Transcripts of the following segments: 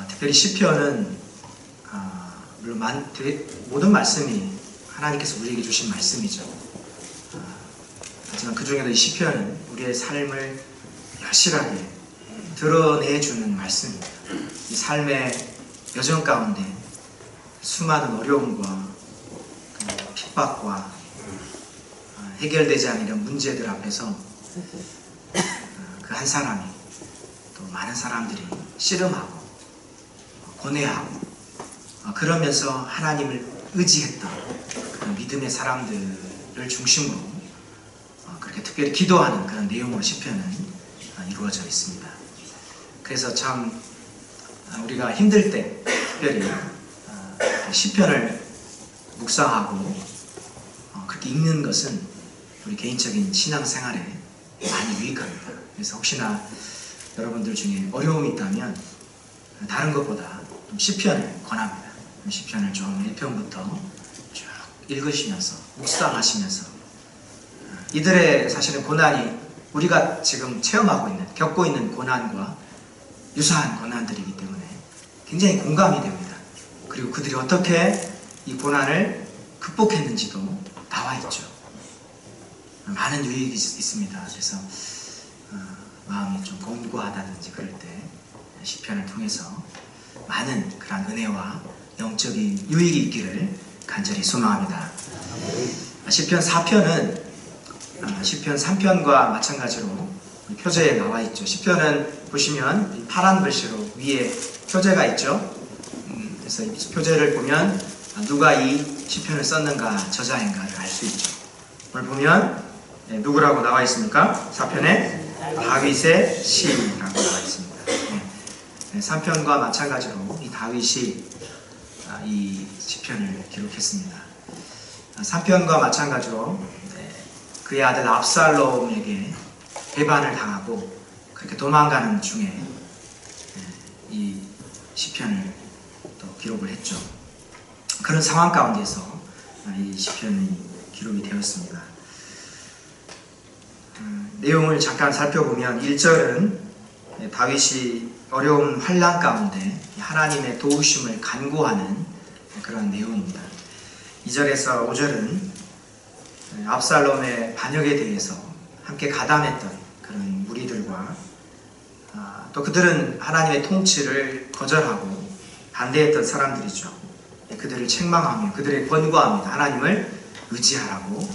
특별히 시편은 물론 모든 말씀이 하나님께서 우리에게 주신 말씀이죠. 하지만 그 중에도 이 시편은 우리의 삶을 여실하게 드러내주는 말씀입니다. 이 삶의 여정 가운데 수많은 어려움과 핍박과 해결되지 않은 이런 문제들 앞에서 그 한 사람이 또 많은 사람들이 씨름하고 고뇌하고 그러면서 하나님을 의지했던 그런 믿음의 사람들을 중심으로 그렇게 특별히 기도하는 그런 내용으로 시편은 이루어져 있습니다. 그래서 참 우리가 힘들 때 특별히 시편을 묵상하고 그렇게 읽는 것은 우리 개인적인 신앙생활에 많이 유익합니다. 그래서 혹시나 여러분들 중에 어려움이 있다면 다른 것보다 시편을 권합니다. 시편을 좀 1편부터 쭉 읽으시면서 묵상하시면서 이들의 사실은 고난이 우리가 지금 체험하고 있는 겪고 있는 고난과 유사한 고난들이기 때문에 굉장히 공감이 됩니다. 그리고 그들이 어떻게 이 고난을 극복했는지도 나와 있죠. 많은 유익이 있습니다. 그래서 마음이 좀 곤고하다든지 그럴 때 시편을 통해서 많은 그런 은혜와 영적인 유익이 있기를 간절히 소망합니다. 시편 4편은 시편 3편과 마찬가지로 표제에 나와 있죠. 시편은 보시면 파란 글씨로 위에 표제가 있죠. 그래서 이 표제를 보면 누가 이 시편을 썼는가, 저자인가를 알 수 있죠. 오늘 보면 누구라고 나와 있습니까? 4편에 다윗의 시라고 나와 있습니다. 3편과 마찬가지로 이 다윗이 이 시편을 기록했습니다. 3편과 마찬가지로 그의 아들 압살롬에게 배반을 당하고 그렇게 도망가는 중에 이 시편을 또 기록을 했죠. 그런 상황 가운데서 이 시편이 기록이 되었습니다. 내용을 잠깐 살펴보면 1절은 다윗이 어려운 환난 가운데 하나님의 도우심을 간구하는 그런 내용입니다. 2절에서 5절은 압살롬의 반역에 대해서 함께 가담했던 그런 무리들과 또 그들은 하나님의 통치를 거절하고 반대했던 사람들이죠. 그들을 책망하며 그들의 권고합니다. 하나님을 의지하라고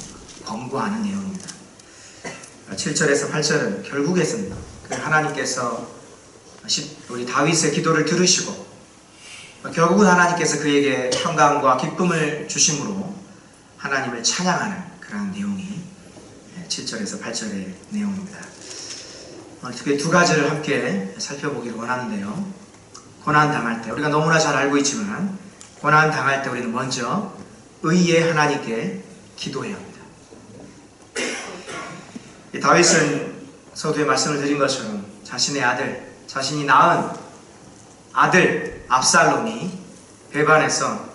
권고하는 내용입니다. 7절에서 8절은 결국에는 하나님께서 우리 다윗의 기도를 들으시고 결국은 하나님께서 그에게 평강과 기쁨을 주심으로 하나님을 찬양하는 그런 내용이 7절에서 8절의 내용입니다. 특히 두 가지를 함께 살펴보기를 원하는데요. 고난 당할 때 우리가 너무나 잘 알고 있지만 고난 당할 때 우리는 먼저 의의 하나님께 기도해야 합니다. 다윗은 서두에 말씀을 드린 것처럼 자신의 아들, 자신이 낳은 아들 압살롬이 배반해서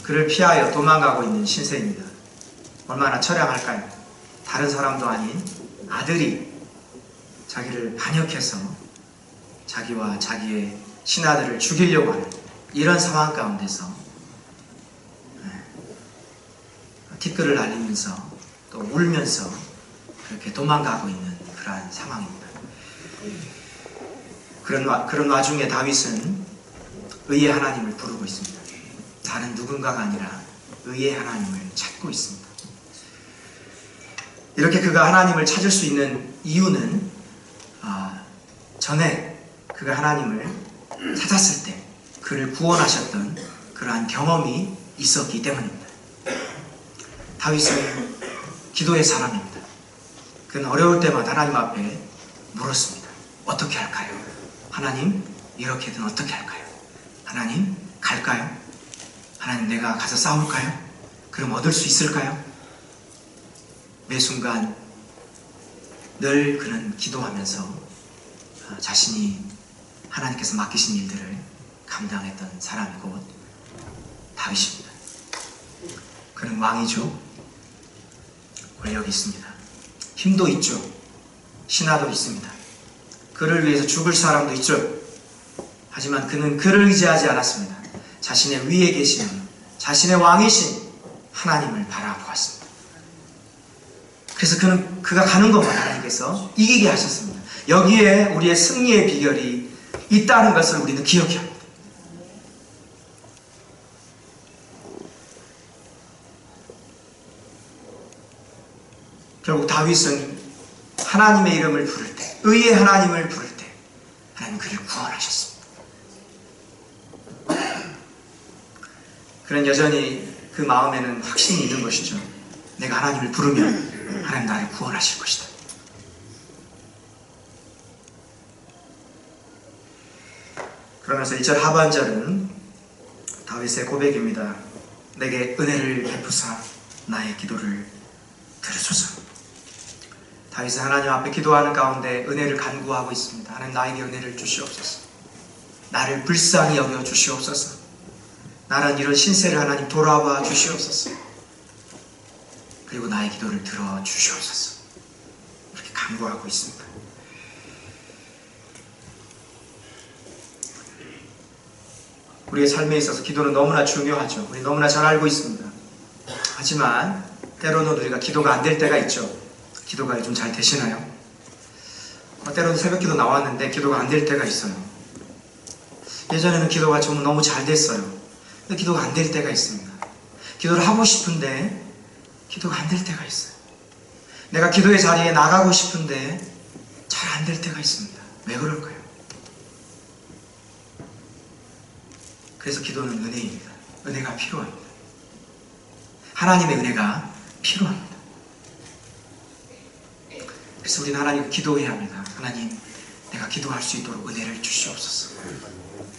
그를 피하여 도망가고 있는 신세입니다. 얼마나 처량할까요? 다른 사람도 아닌 아들이 자기를 반역해서 자기와 자기의 신하들을 죽이려고 하는 이런 상황 가운데서 티끌을 날리면서 또 울면서 그렇게 도망가고 있는 그러한 상황입니다. 그런 와중에 다윗은 의의 하나님을 부르고 있습니다. 다른 누군가가 아니라 의의 하나님을 찾고 있습니다. 이렇게 그가 하나님을 찾을 수 있는 이유는 전에 그가 하나님을 찾았을 때 그를 구원하셨던 그러한 경험이 있었기 때문입니다. 다윗은 기도의 사람입니다. 그는 어려울 때마다 하나님 앞에 물었습니다. 어떻게 할까요? 하나님, 이렇게든 어떻게 할까요? 하나님, 갈까요? 하나님, 내가 가서 싸울까요? 그럼 얻을 수 있을까요? 매 순간 늘 그는 기도하면서 자신이 하나님께서 맡기신 일들을 감당했던 사람이 곧 다윗입니다. 그는 왕이죠. 권력이 있습니다. 힘도 있죠. 신하도 있습니다. 그를 위해서 죽을 사람도 있죠. 하지만 그는 그를 의지하지 않았습니다. 자신의 위에 계시는 자신의 왕이신 하나님을 바라보았습니다. 그래서 그가 가는 것만 하나님께서 이기게 하셨습니다. 여기에 우리의 승리의 비결이 있다는 것을 우리는 기억해야 합니다. 결국 다윗은 하나님의 이름을 부를 때, 의의 하나님을 부를 때 하나님 그를 구원하셨습니다. 그는 여전히 그 마음에는 확신이 있는 것이죠. 내가 하나님을 부르면 하나님 나를 구원하실 것이다. 그러면서 1절 하반절은 다윗의 고백입니다. 내게 은혜를 베푸사 나의 기도를 들으소서. 다윗은 하나님 앞에 기도하는 가운데 은혜를 간구하고 있습니다. 하나님 나에게 은혜를 주시옵소서. 나를 불쌍히 여겨 주시옵소서. 나는 이런 신세를 하나님 돌아와 주시옵소서. 그리고 나의 기도를 들어 주시옵소서. 이렇게 간구하고 있습니다. 우리의 삶에 있어서 기도는 너무나 중요하죠. 우리 너무나 잘 알고 있습니다. 하지만 때로는 우리가 기도가 안 될 때가 있죠. 기도가 좀 잘 되시나요? 때로는 새벽기도 나왔는데 기도가 안 될 때가 있어요. 예전에는 기도가 좀 너무 잘 됐어요. 근데 기도가 안 될 때가 있습니다. 기도를 하고 싶은데 기도가 안 될 때가 있어요. 내가 기도의 자리에 나가고 싶은데 잘 안 될 때가 있습니다. 왜 그럴까요? 그래서 기도는 은혜입니다. 은혜가 필요합니다. 하나님의 은혜가 필요합니다. 그래서 우리는 하나님 기도해야 합니다. 하나님, 내가 기도할 수 있도록 은혜를 주시옵소서.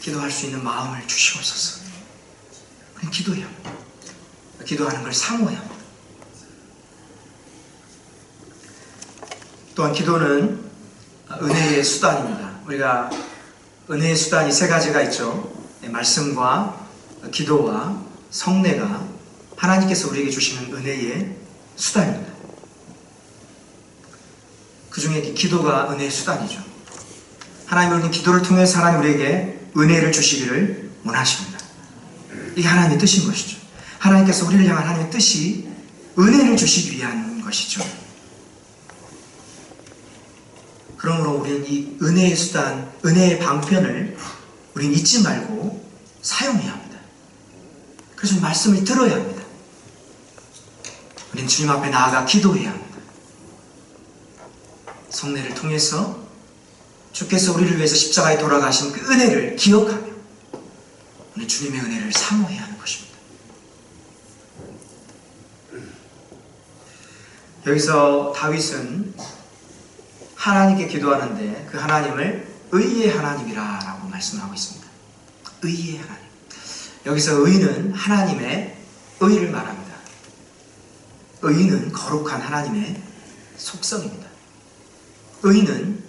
기도할 수 있는 마음을 주시옵소서. 우리는 기도해야 합니다. 기도하는 걸 사모해야 합니다. 또한 기도는 은혜의 수단입니다. 우리가 은혜의 수단이 세 가지가 있죠. 말씀과 기도와 성례가 하나님께서 우리에게 주시는 은혜의 수단입니다. 그 중에 기도가 은혜의 수단이죠. 하나님은 우리는 기도를 통해서 하나님 우리에게 은혜를 주시기를 원하십니다. 이게 하나님의 뜻인 것이죠. 하나님께서 우리를 향한 하나님의 뜻이 은혜를 주시기 위한 것이죠. 그러므로 우리는 이 은혜의 수단, 은혜의 방편을 우리는 잊지 말고 사용해야 합니다. 그래서 말씀을 들어야 합니다. 우리는 주님 앞에 나아가 기도해야 합니다. 성례를 통해서 주께서 우리를 위해서 십자가에 돌아가신 그 은혜를 기억하며 우리는 주님의 은혜를 사모해야 하는 것입니다. 여기서 다윗은 하나님께 기도하는데 그 하나님을 의의 하나님이라 라고 말씀하고 있습니다. 의의 하나님. 여기서 의는 하나님의 의를 말합니다. 의는 거룩한 하나님의 속성입니다. 의는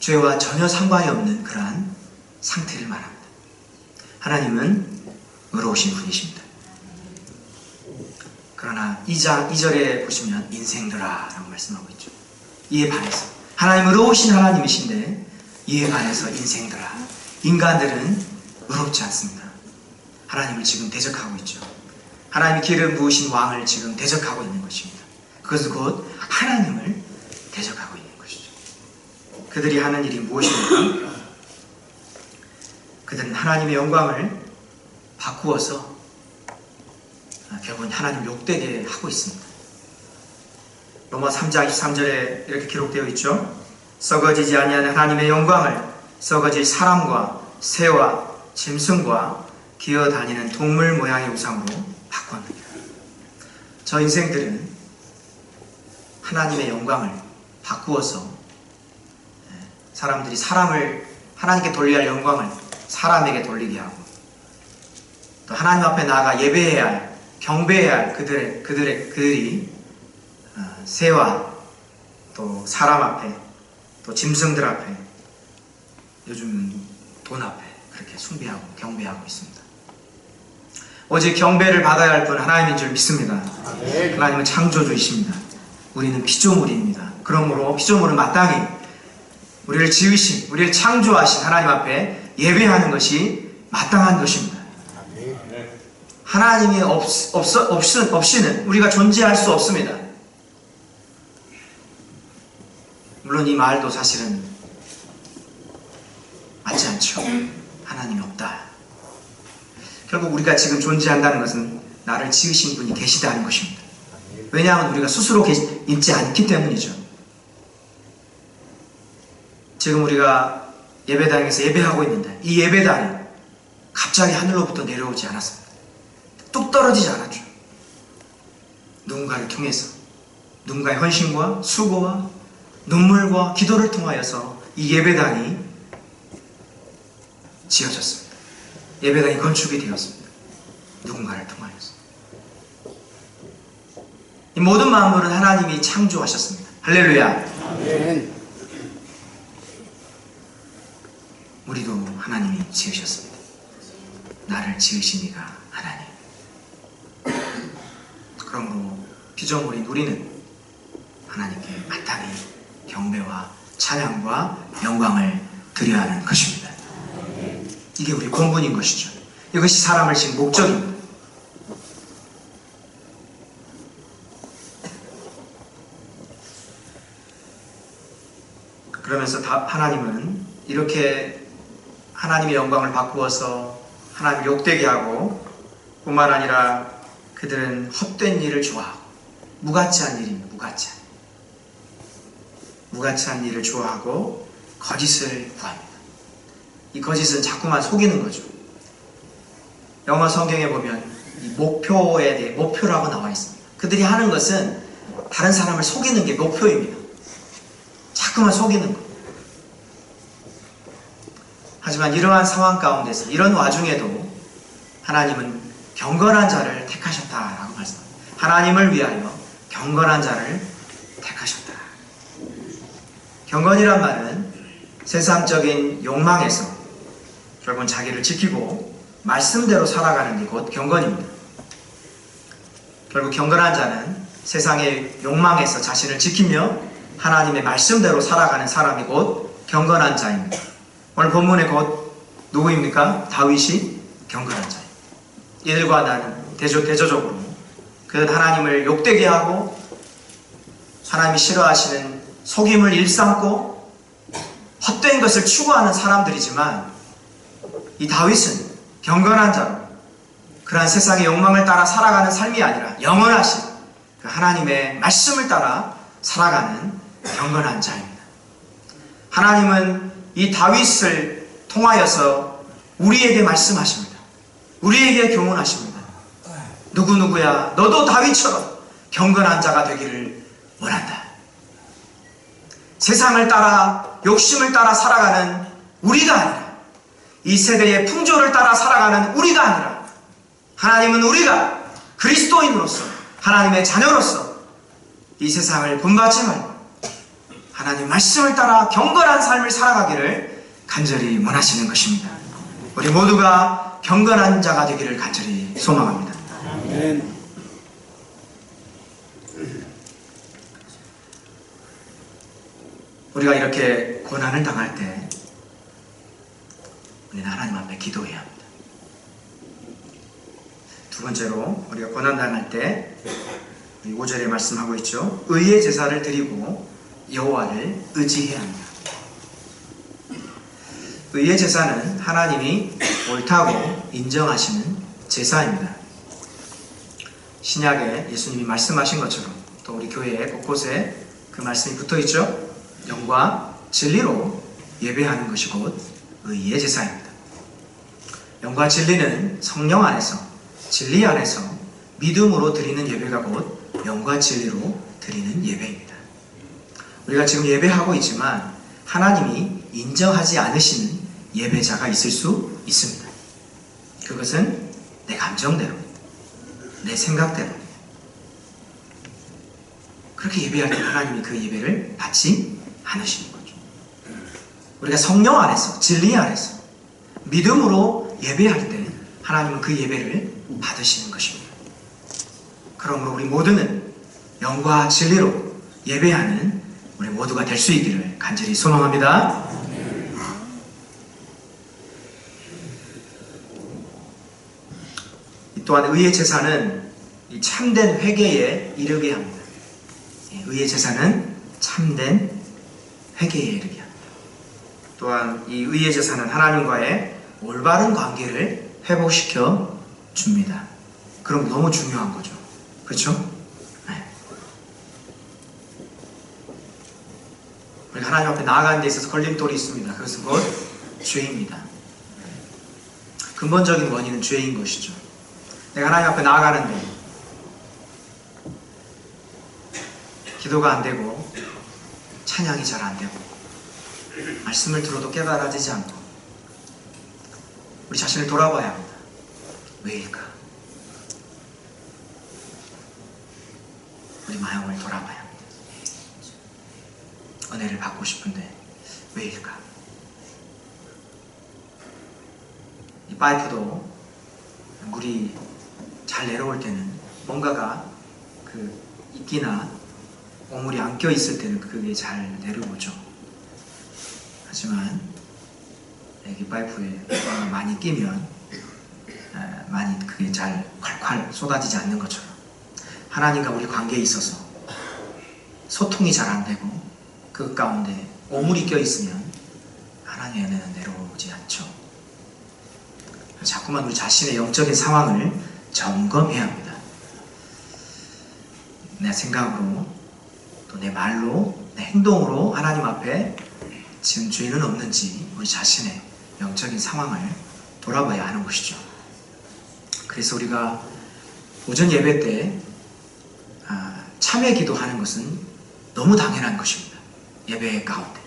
죄와 전혀 상관이 없는 그러한 상태를 말합니다. 하나님은 의로우신 분이십니다. 그러나 2절에 보시면 인생들아 라고 말씀하고 있죠. 이에 반해서 하나님 의로우신 하나님이신데 이에 반해서 인생들아, 인간들은 의롭지 않습니다. 하나님을 지금 대적하고 있죠. 하나님이 기름 부으신 왕을 지금 대적하고 있는 것입니다. 그것은 곧 하나님을 대적하고 있는 것이죠. 그들이 하는 일이 무엇입니까? 그들은 하나님의 영광을 바꾸어서 결국은 하나님 욕되게 하고 있습니다. 로마 3장 23절에 이렇게 기록되어 있죠. 썩어지지 아니하는 하나님의 영광을 썩어질 사람과 새와 짐승과 기어다니는 동물 모양의 우상으로 바꿨느니라. 저 인생들은 하나님의 영광을 바꾸어서 사람들이 사람을 하나님께 돌려야 할 영광을 사람에게 돌리게 하고 또 하나님 앞에 나아가 예배해야 할, 경배해야 할 그들이 새와 또 사람 앞에 또 짐승들 앞에 요즘 돈 앞에 그렇게 숭배하고 경배하고 있습니다. 오직 경배를 받아야 할 분 하나님인 줄 믿습니다. 하나님은 창조주이십니다. 우리는 피조물입니다. 그러므로 피조물은 마땅히 우리를 지으신, 우리를 창조하신 하나님 앞에 예배하는 것이 마땅한 것입니다. 하나님이 없이는 우리가 존재할 수 없습니다. 물론 이 말도 사실은 맞지 않죠. 하나님이 없다. 결국 우리가 지금 존재한다는 것은 나를 지으신 분이 계시다는 것입니다. 왜냐하면 우리가 스스로 있지 않기 때문이죠. 지금 우리가 예배당에서 예배하고 있는데 이 예배당이 갑자기 하늘로부터 내려오지 않았습니다. 뚝 떨어지지 않았죠. 누군가를 통해서 누군가의 헌신과 수고와 눈물과 기도를 통하여서 이 예배당이 지어졌습니다. 예배당이 건축이 되었습니다. 누군가를 통하여서. 이 모든 만물은 하나님이 창조하셨습니다. 할렐루야. 아멘. 우리도 하나님이 지으셨습니다. 나를 지으신 이가 하나님. 그러므로 피조물인 우리는 하나님께 마땅히 경배와 찬양과 영광을 드려야 하는 것입니다. 이게 우리 본분인 것이죠. 이것이 사람을 지은 목적입니다. 그러면서 하나님은 이렇게 하나님의 영광을 바꾸어서 하나님을 욕되게 하고 뿐만 아니라 그들은 헛된 일을 좋아하고 무가치한 일입니다. 무가치한 일을 좋아하고 거짓을 구합니다. 이 거짓은 자꾸만 속이는 거죠. 영어 성경에 보면 이 목표에 대해 목표라고 나와 있습니다. 그들이 하는 것은 다른 사람을 속이는 게 목표입니다. 자꾸만 속이는 것. 하지만 이러한 상황 가운데서 이런 와중에도 하나님은 경건한 자를 택하셨다라고 말씀합니다. 하나님을 위하여 경건한 자를 택하셨다. 경건이란 말은 세상적인 욕망에서 결국은 자기를 지키고 말씀대로 살아가는 게 곧 경건입니다. 결국 경건한 자는 세상의 욕망에서 자신을 지키며 하나님의 말씀대로 살아가는 사람이 곧 경건한 자입니다. 오늘 본문의 곧 누구입니까? 다윗이 경건한 자입니다. 이들과 나는 대조적으로 그는 하나님을 욕되게 하고 하나님이 싫어하시는 속임을 일삼고 헛된 것을 추구하는 사람들이지만 이 다윗은 경건한 자로 그러한 세상의 욕망을 따라 살아가는 삶이 아니라 영원하신 그 하나님의 말씀을 따라 살아가는 경건한 자입니다. 하나님은 이 다윗을 통하여서 우리에게 말씀하십니다. 우리에게 교훈하십니다. 누구누구야 너도 다윗처럼 경건한 자가 되기를 원한다. 세상을 따라 욕심을 따라 살아가는 우리가 아니라 이 세대의 풍조를 따라 살아가는 우리가 아니라 하나님은 우리가 그리스도인으로서 하나님의 자녀로서 이 세상을 본받지 말고 하나님 말씀을 따라 경건한 삶을 살아가기를 간절히 원하시는 것입니다. 우리 모두가 경건한 자가 되기를 간절히 소망합니다. 아멘. 우리가 이렇게 고난을 당할 때 우리는 하나님 앞에 기도해야 합니다. 두 번째로 우리가 고난 당할 때 5절에 말씀하고 있죠. 의의 제사를 드리고 여호와를 의지해야 합니다. 의의 제사는 하나님이 옳다고 인정하시는 제사입니다. 신약에 예수님이 말씀하신 것처럼 또 우리 교회에 곳곳에 그 말씀이 붙어있죠. 영과 진리로 예배하는 것이 곧 의의 제사입니다. 영과 진리는 성령 안에서 진리 안에서 믿음으로 드리는 예배가 곧 영과 진리로 드리는 예배입니다. 우리가 지금 예배하고 있지만 하나님이 인정하지 않으시는 예배자가 있을 수 있습니다. 그것은 내 감정대로, 내 생각대로 그렇게 예배할 때 하나님이 그 예배를 받지 않으시는 거죠. 우리가 성령 안에서, 진리 안에서 믿음으로 예배할 때 하나님은 그 예배를 받으시는 것입니다. 그러므로 우리 모두는 영과 진리로 예배하는 우리 모두가 될 수 있기를 간절히 소망합니다. 또한 의의 제사는 이 참된 회개에 이르게 합니다. 의의 제사는 참된 회개에 이르게 합니다. 또한 이 의의 제사는 하나님과의 올바른 관계를 회복시켜 줍니다. 그럼 너무 중요한 거죠. 그렇죠? 네. 우리가 하나님 앞에 나아가는 데 있어서 걸림돌이 있습니다. 그것은 곧 죄입니다. 근본적인 원인은 죄인 것이죠. 내가 하나님 앞에 나아가는데 기도가 안 되고 찬양이 잘 안 되고 말씀을 들어도 깨달아지지 않고 우리 자신을 돌아봐야 합니다. 왜일까? 우리 마음을 돌아봐야 합니다. 은혜를 받고 싶은데 왜일까? 이 파이프도 물이 잘 내려올 때는 뭔가가 그 이끼나 오물이 안 껴있을 때는 그게 잘 내려오죠. 하지만 여기 파이프에 많이 끼면 많이 그게 잘 콸콸 쏟아지지 않는 것처럼 하나님과 우리 관계에 있어서 소통이 잘 안 되고 그 가운데 오물이 껴있으면 하나님의 은혜는 내려오지 않죠. 자꾸만 우리 자신의 영적인 상황을 점검해야 합니다. 내 생각으로 또 내 말로 내 행동으로 하나님 앞에 지은 죄는 없는지 우리 자신의 영적인 상황을 돌아봐야 하는 것이죠. 그래서 우리가 오전 예배 때 참회 기도하는 것은 너무 당연한 것입니다. 예배 가운데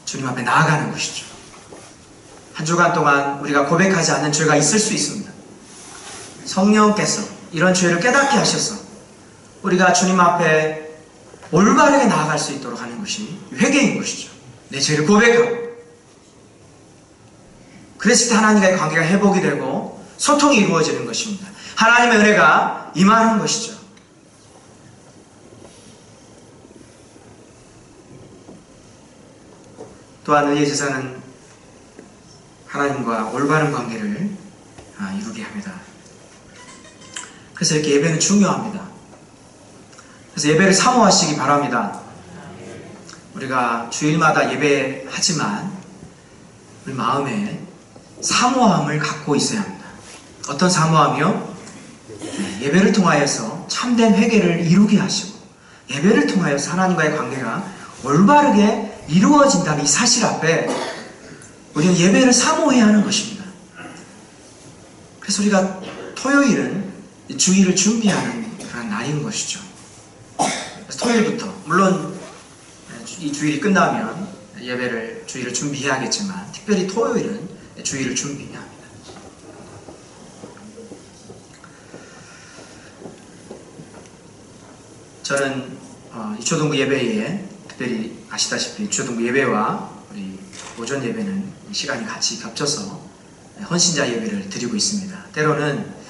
주님 앞에 나아가는 것이죠. 한 주간 동안 우리가 고백하지 않는 죄가 있을 수 있습니다. 성령께서 이런 죄를 깨닫게 하셔서 우리가 주님 앞에 올바르게 나아갈 수 있도록 하는 것이 회개인 것이죠. 내 죄를 고백하고 그랬을 때 하나님과의 관계가 회복이 되고 소통이 이루어지는 것입니다. 하나님의 은혜가 임하는 것이죠. 또한 의의 제사는 하나님과 올바른 관계를 이루게 합니다. 그래서 이렇게 예배는 중요합니다. 그래서 예배를 사모하시기 바랍니다. 우리가 주일마다 예배하지만 우리 마음에 사모함을 갖고 있어야 합니다. 어떤 사모함이요? 예배를 통하여서 참된 회개를 이루게 하시고 예배를 통하여서 하나님과의 관계가 올바르게 이루어진다는 이 사실 앞에 우리는 예배를 사모해야 하는 것입니다. 그래서 우리가 토요일은 주일을 준비하는 그런 날인 것이죠. 그래서 토요일부터 물론 이 주일이 끝나면 주일을 준비해야겠지만 특별히 토요일은 주일을 준비해야 합니다. 저는 유초동부 예배에 특별히 아시다시피 유초동부 예배와 우리 오전 예배는 시간이 같이 겹쳐서 헌신자 예배를 드리고 있습니다. 때로는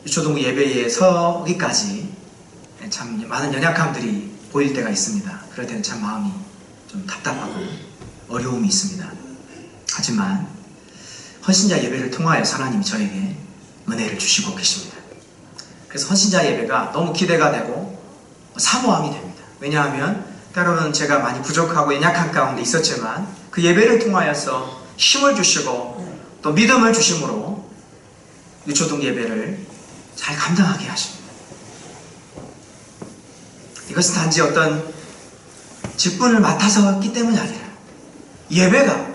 유초동부 예배에 서기까지 참 많은 연약함들이 보일 때가 있습니다. 그럴 때는 참 마음이 좀 답답하고 어려움이 있습니다. 하지만 헌신자 예배를 통하여 하나님이 저에게 은혜를 주시고 계십니다. 그래서 헌신자 예배가 너무 기대가 되고 사모함이 됩니다. 왜냐하면 때로는 제가 많이 부족하고 연약한 가운데 있었지만 그 예배를 통하여서 힘을 주시고 또 믿음을 주심으로 유초동 예배를 잘 감당하게 하십니다. 이것은 단지 어떤 직분을 맡아서 했기 때문이 아니라 예배가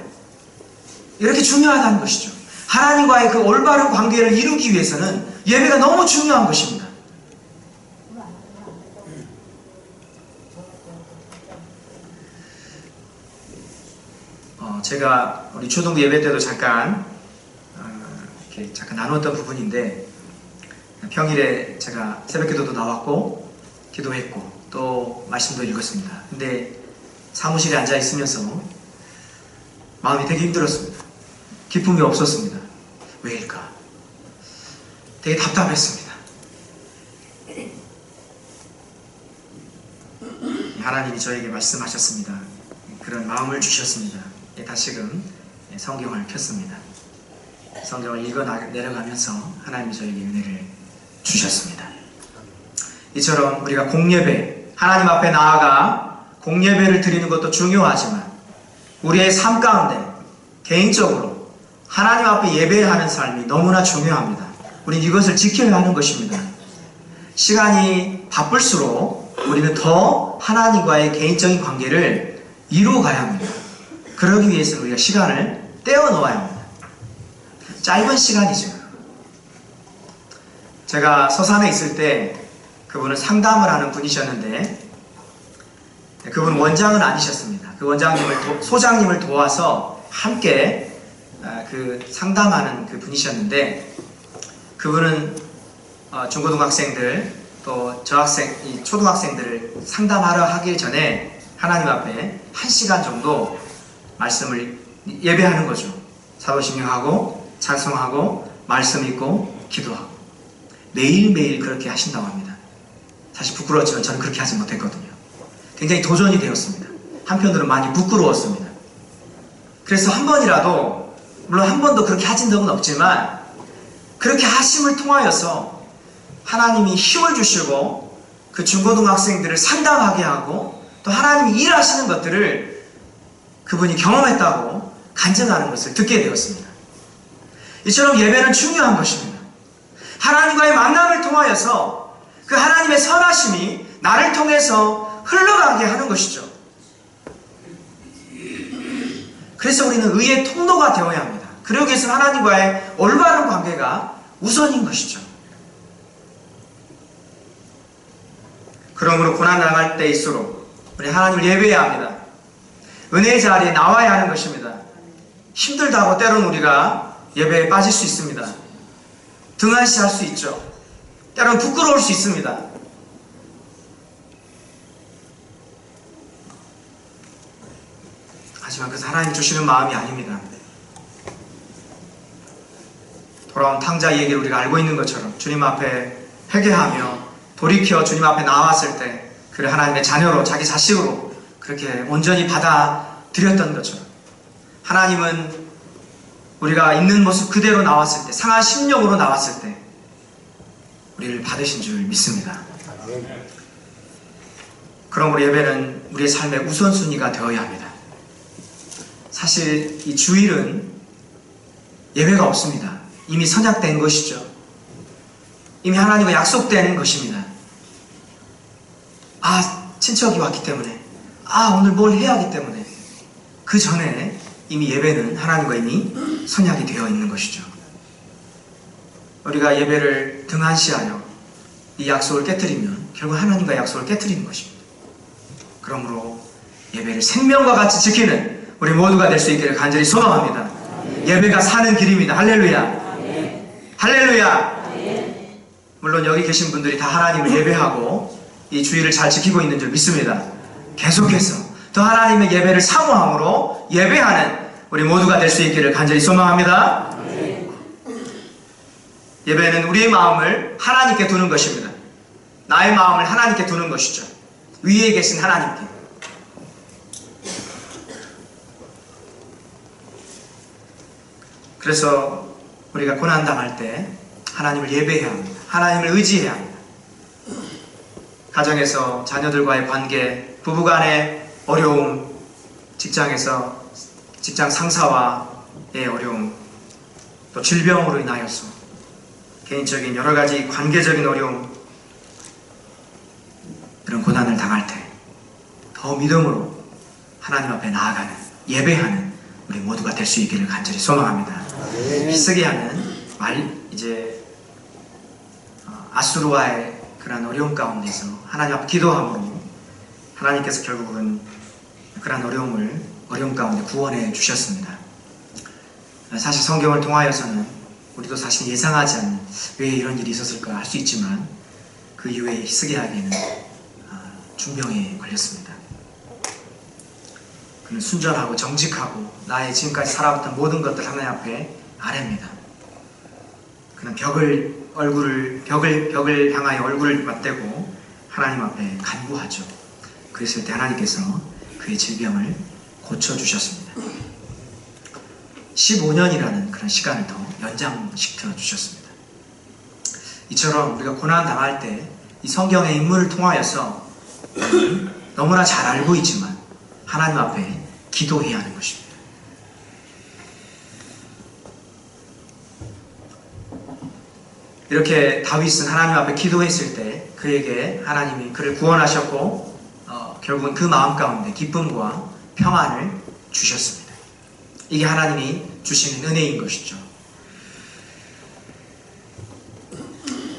이렇게 중요하다는 것이죠. 하나님과의 그 올바른 관계를 이루기 위해서는 예배가 너무 중요한 것입니다. 제가 우리 초등부 예배 때도 잠깐 나눴던 부분인데 평일에 제가 새벽기도도 나왔고 기도했고 또 말씀도 읽었습니다. 근데 사무실에 앉아 있으면서 마음이 되게 힘들었습니다. 기쁨이 없었습니다. 왜일까? 되게 답답했습니다. 하나님이 저에게 말씀하셨습니다. 그런 마음을 주셨습니다. 다시금 성경을 켰습니다. 성경을 읽어 내려가면서 하나님이 저에게 은혜를 주셨습니다. 이처럼 우리가 공예배, 하나님 앞에 나아가 공예배를 드리는 것도 중요하지만 우리의 삶 가운데 개인적으로 하나님 앞에 예배하는 삶이 너무나 중요합니다. 우리는 이것을 지켜야 하는 것입니다. 시간이 바쁠수록 우리는 더 하나님과의 개인적인 관계를 이루어가야 합니다. 그러기 위해서는 우리가 시간을 떼어 놓아야 합니다. 짧은 시간이죠. 제가 서산에 있을 때 그분은 상담을 하는 분이셨는데 그분은 원장은 아니셨습니다. 그 원장님을 소장님을 도와서 함께 그 상담하는 그 분이셨는데 그분은 중고등학생들 또 저학생, 초등학생들을 상담하러 하기 전에 하나님 앞에 1시간 정도 말씀을 예배하는 거죠. 사도신경하고 찬송하고 말씀 읽고 기도하고 매일매일 그렇게 하신다고 합니다. 사실 부끄러웠지만 저는 그렇게 하지 못했거든요. 굉장히 도전이 되었습니다. 한편으로는 많이 부끄러웠습니다. 그래서 한 번이라도, 물론 한 번도 그렇게 하신 적은 없지만 그렇게 하심을 통하여서 하나님이 힘을 주시고 그 중고등학생들을 상담하게 하고 또 하나님이 일하시는 것들을 그분이 경험했다고 간증하는 것을 듣게 되었습니다. 이처럼 예배는 중요한 것입니다. 하나님과의 만남을 통하여서 그 하나님의 선하심이 나를 통해서 흘러가게 하는 것이죠. 그래서 우리는 의의 통로가 되어야 합니다. 그러기 위해서는 하나님과의 올바른 관계가 우선인 것이죠. 그러므로 고난 당할 때일수록 우리 하나님을 예배해야 합니다. 은혜의 자리에 나와야 하는 것입니다. 힘들다고 때로는 우리가 예배에 빠질 수 있습니다. 등한시할 수 있죠. 때로는 부끄러울 수 있습니다. 하지만 그것은 하나님 주시는 마음이 아닙니다. 돌아온 탕자 얘기를 우리가 알고 있는 것처럼 주님 앞에 회개하며 돌이켜 주님 앞에 나왔을 때 그를 하나님의 자녀로 자기 자식으로 그렇게 온전히 받아들였던 것처럼 하나님은 우리가 있는 모습 그대로 나왔을 때 상한 심령으로 나왔을 때 우리를 받으신 줄 믿습니다. 그러므로 예배는 우리의 삶의 우선순위가 되어야 합니다. 사실 이 주일은 예배가 없습니다. 이미 선약된 것이죠. 이미 하나님과 약속된 것입니다. 친척이 왔기 때문에 오늘 뭘 해야 하기 때문에 그 전에 이미 예배는 하나님과 이미 선약이 되어 있는 것이죠. 우리가 예배를 등한시하여 이 약속을 깨뜨리면 결국 하나님과 약속을 깨뜨리는 것입니다. 그러므로 예배를 생명과 같이 지키는 우리 모두가 될 수 있기를 간절히 소망합니다. 예배가 사는 길입니다. 할렐루야. 할렐루야. 물론 여기 계신 분들이 다 하나님을 예배하고 이 주의를 잘 지키고 있는 줄 믿습니다. 계속해서 더 하나님의 예배를 사모함으로 예배하는 우리 모두가 될 수 있기를 간절히 소망합니다. 예배는 우리의 마음을 하나님께 두는 것입니다. 나의 마음을 하나님께 두는 것이죠. 위에 계신 하나님께. 그래서 우리가 고난당할 때 하나님을 예배해야 합니다. 하나님을 의지해야 합니다. 가정에서 자녀들과의 관계, 부부간의 어려움, 직장에서 직장 상사와의 어려움, 또 질병으로 인하여서 개인적인 여러 가지 관계적인 어려움, 이런 고난을 당할 때 더 믿음으로 하나님 앞에 나아가는, 예배하는 우리 모두가 될 수 있기를 간절히 소망합니다. 히스기야는 아수르와의 그런 어려움 가운데서 하나님 앞에 기도함으로 하나님께서 결국은 그런 어려움 가운데 구원해 주셨습니다. 사실 성경을 통하여서는 우리도 사실 예상하지 않는 왜 이런 일이 있었을까 할 수 있지만 그 이후에 히스기야에게는 중병에 걸렸습니다. 그는 순전하고 정직하고 나의 지금까지 살아왔던 모든 것들 하나님 앞에 아뢰입니다. 그는 벽을 향하여 얼굴을 맞대고 하나님 앞에 간구하죠. 그랬을 때 하나님께서 그의 질병을 고쳐주셨습니다. 15년이라는 그런 시간을 더 연장시켜 주셨습니다. 이처럼 우리가 고난 당할 때 이 성경의 인물을 통하여서 너무나 잘 알고 있지만 하나님 앞에 기도해야 하는 것입니다. 이렇게 다윗은 하나님 앞에 기도했을 때 그에게 하나님이 그를 구원하셨고 결국은 그 마음 가운데 기쁨과 평안을 주셨습니다. 이게 하나님이 주시는 은혜인 것이죠.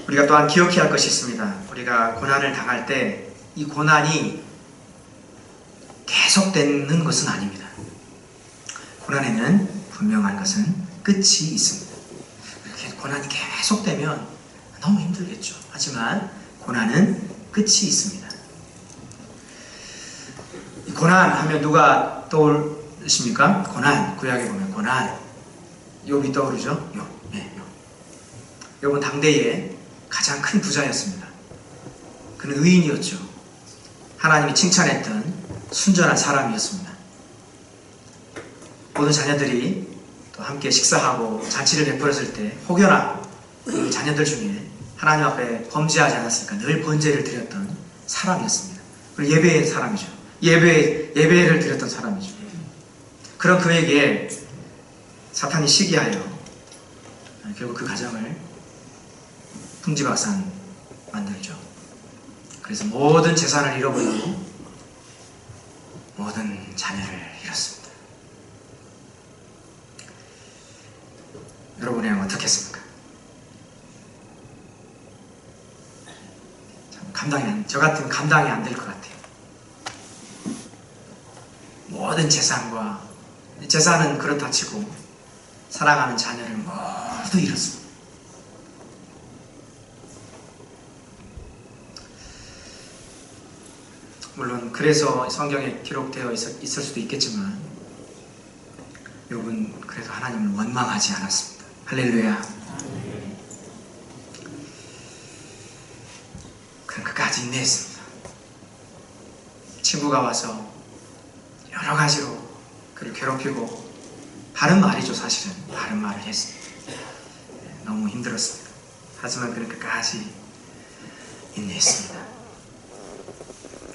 우리가 또한 기억해야 할 것이 있습니다. 우리가 고난을 당할 때 이 고난이 계속되는 것은 아닙니다. 고난에는 분명한 것은 끝이 있습니다. 이렇게 고난이 계속되면 너무 힘들겠죠. 하지만 고난은 끝이 있습니다. 이 고난 하면 누가 떠오르십니까? 고난, 구약에 보면 고난, 욥이 떠오르죠? 욥은 당대의 가장 큰 부자였습니다. 그는 의인이었죠. 하나님이 칭찬했던 순전한 사람이었습니다. 모든 자녀들이 또 함께 식사하고 잔치를 베풀었을 때 혹여나 그 자녀들 중에 하나님 앞에 범죄하지 않았으니까 늘 번제를 드렸던 사람이었습니다. 그리고 예배의 사람이죠. 예배를 드렸던 사람이죠. 그런 그에게 사탄이 시기하여 결국 그 가정을 풍지박산 만들죠. 그래서 모든 재산을 잃어버리고 모든 자녀를 잃었습니다. 여러분이랑 어떻겠습니까? 참 저 같으면 감당이 안 될 것 같아요. 모든 재산은 그렇다 치고 사랑하는 자녀를 모두 잃었습니다. 물론 그래서 성경에 기록되어 있을 수도 있겠지만 욥은 그래도 하나님을 원망하지 않았습니다. 할렐루야. 그는 끝까지 인내했습니다. 친구가 와서 여러 가지로 그를 괴롭히고 바른 말이죠. 사실은 바른 말을 했습니다. 너무 힘들었습니다. 하지만 그는 끝까지 인내했습니다.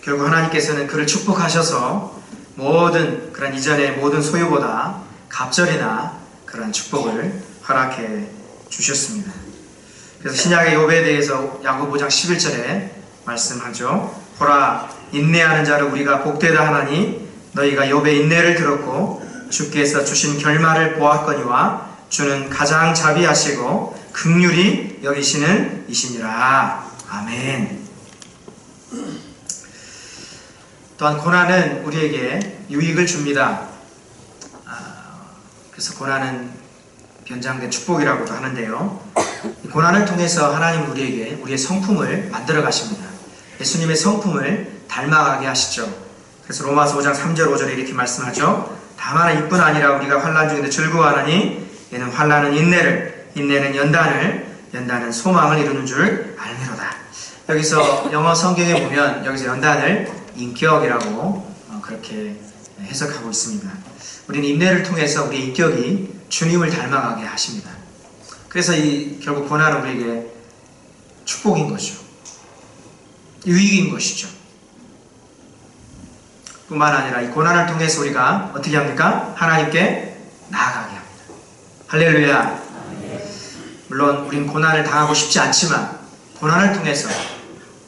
결국 하나님께서는 그를 축복하셔서 모든 그런 이전의 모든 소유보다 갑절이나 그런 축복을 허락해 주셨습니다. 그래서 신약의 욥에 대해서 야고보 5장 11절에 말씀하죠. 보라, 인내하는 자를 우리가 복되다 하나니 너희가 욥의 인내를 들었고 주께서 주신 결말을 보았거니와 주는 가장 자비하시고 긍휼히 여기시는 이시니라. 아멘. 또한 고난은 우리에게 유익을 줍니다. 그래서 고난은 변장된 축복이라고도 하는데요. 고난을 통해서 하나님은 우리에게 우리의 성품을 만들어 가십니다. 예수님의 성품을 닮아가게 하시죠. 그래서 로마서 5장 3절 5절에 이렇게 말씀하죠. 다만 이뿐 아니라 우리가 환난 중인데 즐거워하나니 이는 환난은 인내를, 인내는 연단은 소망을 이루는 줄 알미로다. 여기서 영어 성경에 보면 여기서 연단을 인격이라고 그렇게 해석하고 있습니다. 우리는 인내를 통해서 우리의 인격이 주님을 닮아가게 하십니다. 그래서 결국 고난은 우리에게 축복인 거죠. 유익인 것이죠. 뿐만 아니라 이 고난을 통해서 우리가 어떻게 합니까? 하나님께 나아가게 합니다. 할렐루야. 물론 우린 고난을 당하고 싶지 않지만 고난을 통해서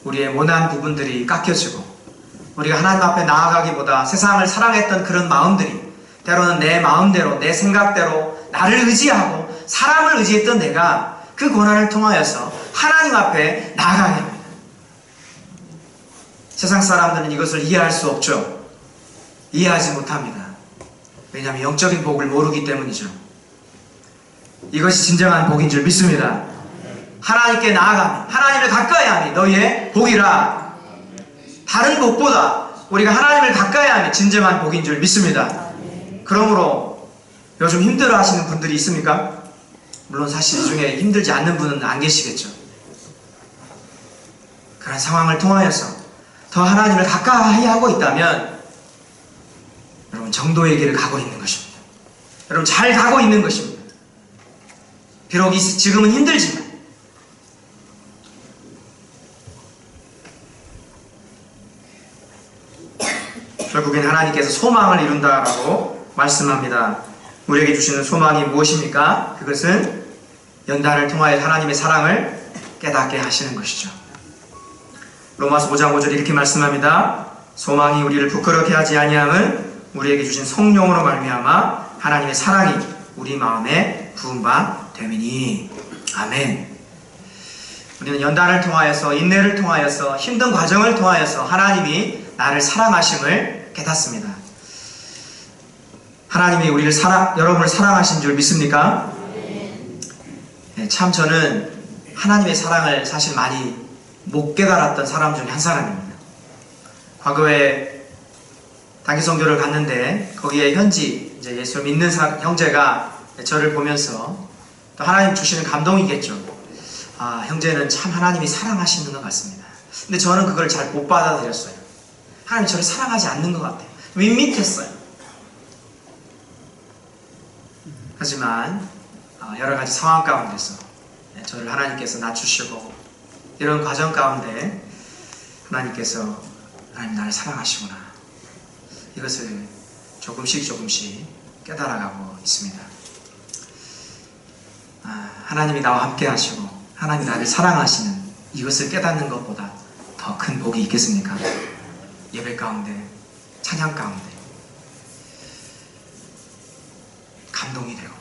우리의 모난 부분들이 깎여지고 우리가 하나님 앞에 나아가기보다 세상을 사랑했던 그런 마음들이 때로는 내 마음대로 내 생각대로 나를 의지하고 사람을 의지했던 내가 그 고난을 통하여서 하나님 앞에 나아가게 합니다. 세상 사람들은 이것을 이해할 수 없죠. 이해하지 못합니다. 왜냐하면 영적인 복을 모르기 때문이죠. 이것이 진정한 복인 줄 믿습니다. 하나님께 나아가면 하나님을 가까이 하니 너희의 복이라. 다른 복보다 우리가 하나님을 가까이 하면 진정한 복인 줄 믿습니다. 그러므로 요즘 힘들어 하시는 분들이 있습니까? 물론 사실 이 중에 힘들지 않는 분은 안 계시겠죠. 그런 상황을 통하여서 더 하나님을 가까이 하고 있다면 여러분 정도의 길을 가고 있는 것입니다. 여러분 잘 가고 있는 것입니다. 비록 지금은 힘들지만 결국엔 하나님께서 소망을 이룬다라고 말씀합니다. 우리에게 주시는 소망이 무엇입니까? 그것은 연단을 통하여 하나님의 사랑을 깨닫게 하시는 것이죠. 로마서 5장 5절 이렇게 말씀합니다. 소망이 우리를 부끄럽게 하지 아니함은 우리에게 주신 성령으로 말미암아 하나님의 사랑이 우리 마음에 부은 바 됨이니. 아멘. 우리는 연단을 통하여서, 인내를 통하여서, 힘든 과정을 통하여서 하나님이 나를 사랑하심을 깨닫습니다. 하나님이 여러분을 사랑하신 줄 믿습니까? 네, 참 저는 하나님의 사랑을 사실 많이 못 깨달았던 사람 중에 한 사람입니다. 과거에 단기선교를 갔는데 거기에 현지 이제 예수를 믿는 형제가 저를 보면서 또 하나님 주시는 감동이겠죠. 아, 형제는 참 하나님이 사랑하시는 것 같습니다. 근데 저는 그걸 잘 못 받아들였어요. 하나님 저를 사랑하지 않는 것 같아요. 밋밋했어요. 하지만 여러 가지 상황 가운데서 저를 하나님께서 낮추시고 이런 과정 가운데 하나님께서 하나님 나를 사랑하시구나, 이것을 조금씩 깨달아가고 있습니다. 하나님이 나와 함께 하시고 하나님이 나를 사랑하시는 이것을 깨닫는 것보다 더 큰 복이 있겠습니까? 예배 가운데, 찬양 가운데 감동이 되고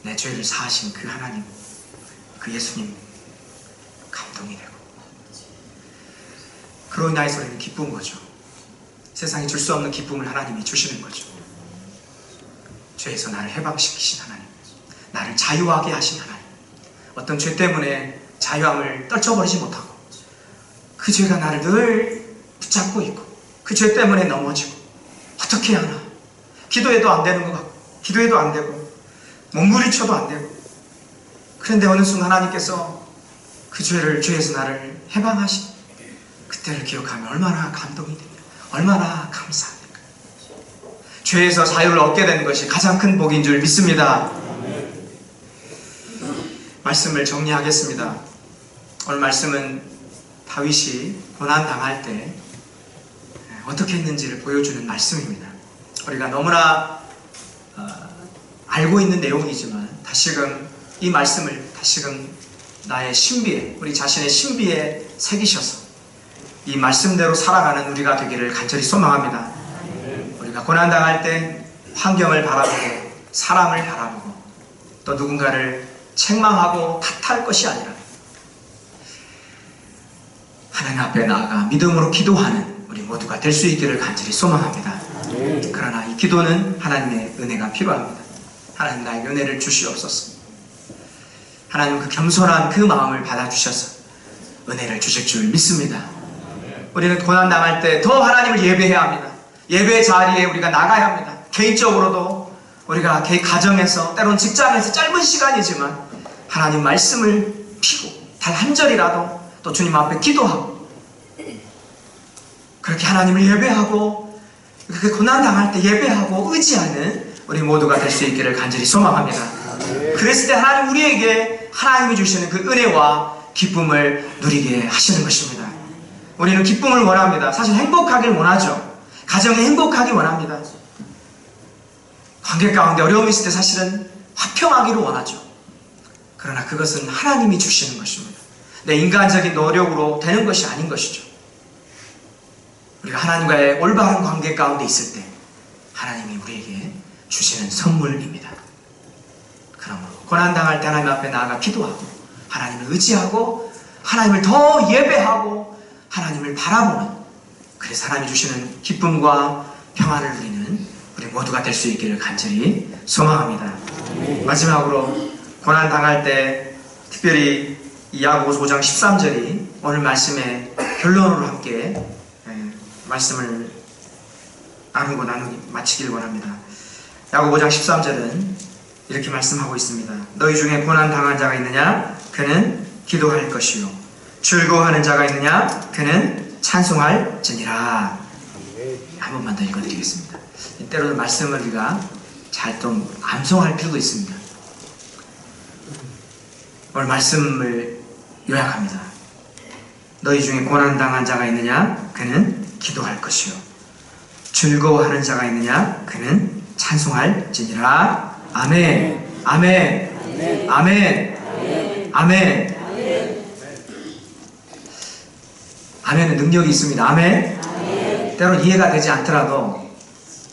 내 죄를 사하신 그 하나님, 그 예수님 감동이 되고 그로 인하여서 우리는 기쁜 거죠. 세상이 줄 수 없는 기쁨을 하나님이 주시는 거죠. 죄에서 나를 해방시키신 하나님, 나를 자유하게 하신 하나님, 어떤 죄 때문에 자유함을 떨쳐버리지 못하고 그 죄가 나를 늘 붙잡고 있고 그 죄 때문에 넘어지고 어떻게 하나 기도해도 안 되는 것 같고 기도해도 안 되고 몸부림쳐도 안 되고, 그런데 어느 순간 하나님께서 그 죄에서 나를 해방하신 그때를 기억하면 얼마나 감동이 됩니까? 얼마나 감사합니까? 죄에서 자유를 얻게 되는 것이 가장 큰 복인 줄 믿습니다. 말씀을 정리하겠습니다. 오늘 말씀은 다윗이 고난당할 때 어떻게 했는지를 보여주는 말씀입니다. 우리가 너무나 알고 있는 내용이지만 다시금 이 말씀을 다시금 나의 신비에, 우리 자신의 신비에 새기셔서 이 말씀대로 살아가는 우리가 되기를 간절히 소망합니다. 우리가 고난당할 때 환경을 바라보고 사람을 바라보고 또 누군가를 책망하고 탓할 것이 아니라 하나님 앞에 나아가 믿음으로 기도하는 우리 모두가 될 수 있기를 간절히 소망합니다. 그러나 이 기도는 하나님의 은혜가 필요합니다. 하나님 나에게 은혜를 주시옵소서. 하나님 그 겸손한 그 마음을 받아주셔서 은혜를 주실 줄 믿습니다. 우리는 고난당할 때 더 하나님을 예배해야 합니다. 예배 자리에 우리가 나가야 합니다. 개인적으로도 우리가 가정에서 때로는 직장에서 짧은 시간이지만 하나님 말씀을 피고 단 한 절이라도 또 주님 앞에 기도하고 그렇게 하나님을 예배하고 그렇게 고난당할 때 예배하고 의지하는 우리 모두가 될 수 있기를 간절히 소망합니다. 그랬을 때 하나님 우리에게 하나님이 주시는 그 은혜와 기쁨을 누리게 하시는 것입니다. 우리는 기쁨을 원합니다. 사실 행복하길 원하죠. 가정이 행복하길 원합니다. 관계 가운데 어려움이 있을 때 사실은 화평하기를 원하죠. 그러나 그것은 하나님이 주시는 것입니다. 내 인간적인 노력으로 되는 것이 아닌 것이죠. 우리가 하나님과의 올바른 관계 가운데 있을 때 하나님이 우리에게 주시는 선물입니다. 그러므로 고난당할 때 하나님 앞에 나아가 기도하고 하나님을 의지하고 하나님을 더 예배하고 하나님을 바라보는, 그래서 하나님이 주시는 기쁨과 평안을 누리는 우리 모두가 될 수 있기를 간절히 소망합니다. 마지막으로 고난당할 때 특별히 이 야고보서 5장 13절이 오늘 말씀의 결론으로 함께 말씀을 나누고 마치길 원합니다. 야고보 5장 13절은 이렇게 말씀하고 있습니다. 너희 중에 고난당한 자가 있느냐? 그는 기도할 것이요 즐거워하는 자가 있느냐? 그는 찬송할지니라. 한 번만 더 읽어드리겠습니다. 때로는 말씀을 우리가 잘 좀 암송할 필요도 있습니다. 오늘 말씀을 요약합니다. 너희 중에 고난당한 자가 있느냐? 그는 기도할 것이요. 즐거워하는 자가 있느냐? 그는 찬송할지니라. 아멘. 아멘. 아멘. 아멘. 아멘은 능력이 있습니다. 아멘. 때로는 이해가 되지 않더라도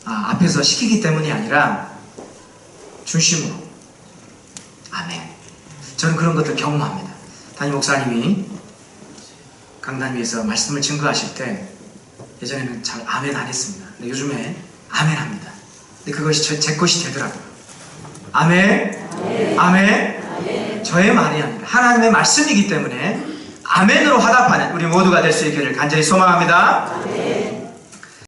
앞에서 시키기 때문이 아니라 중심으로. 아멘. 저는 그런 것들 경험합니다. 담임 목사님이 강단 위에서 말씀을 증거하실 때 예전에는 잘 아멘 안 했습니다. 근데 요즘에 아멘 합니다. 근데 그것이 제 것이 되더라고요. 아멘. 아멘. 아멘. 저의 말이 아니라 하나님의 말씀이기 때문에 아멘으로 화답하는 우리 모두가 될 수 있기를 간절히 소망합니다. 아멘.